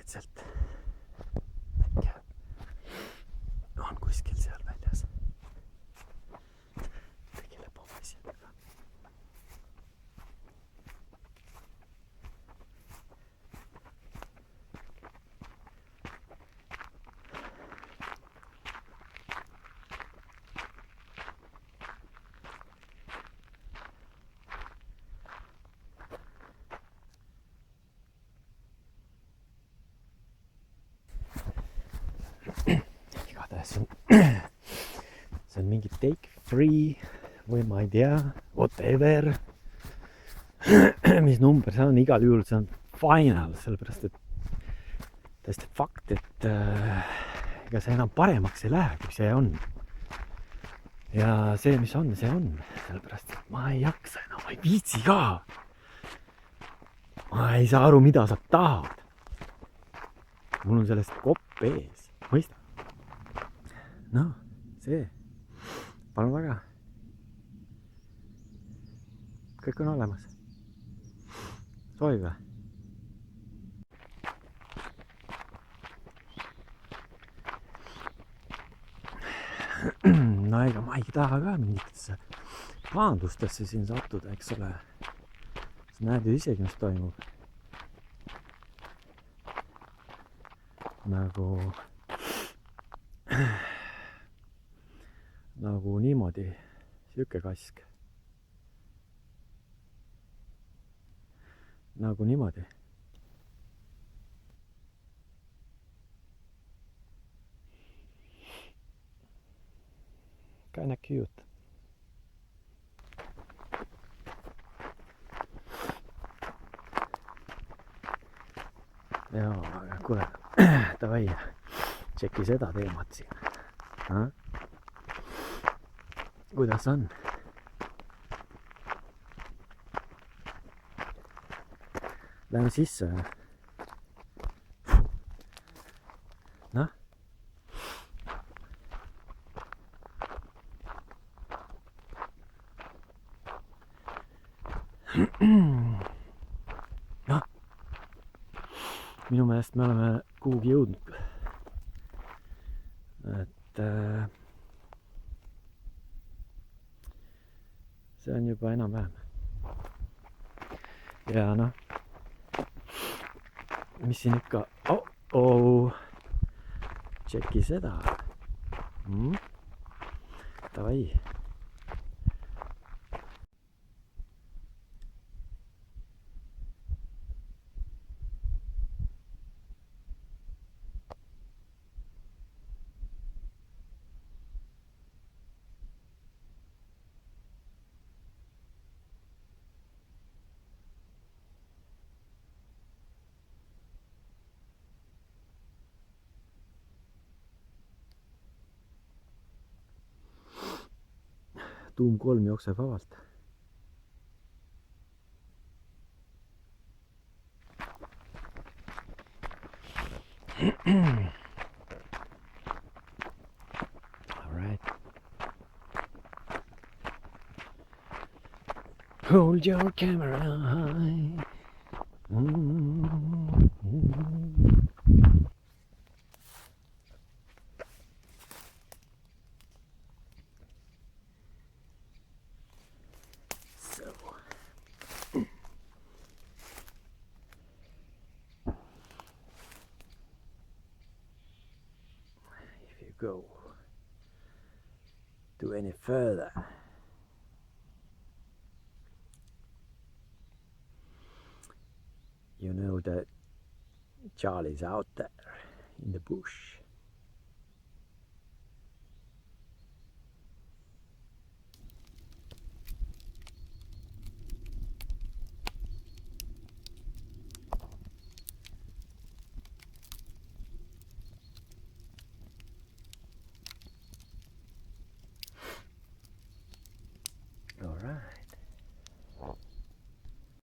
vaikselt. äkki on kuskil seal väljas. tegeleb oma asjadega. igatahes see on mingi take free või ma ei tea, whatever, mis number see on, igal juhul see on final, sellepärast et täiesti fakt, et ega see enam paremaks ei lähe, kui see on. ja see, mis on, see on, sellepärast et ma ei jaksa enam, ma ei viitsi ka. ma ei saa aru, mida sa tahad. mul on sellest kopp ees, mõista? noh, see, palun väga. kõik on olemas. soovi või? no ega ma ei taha ka mingitesse pahandustesse siin sattuda, eks ole. sa näed ju isegi, mis toimub. nagu niimoodi, sihuke kask. nagu niimoodi. Kinda cute. jaa, aga kuule, davai, tšeki seda teemat siin. kuidas on? Lähme sisse. noh. noh. minu meelest me oleme kuhugi jõudnud. et see on juba enam-vähem. ja noh, mis siin ikka, tšeki seda. davai. tuum 3 jookseb vabalt. Alright. Hold your camera high. Go to any further, you know that Charlie's out there in the bush.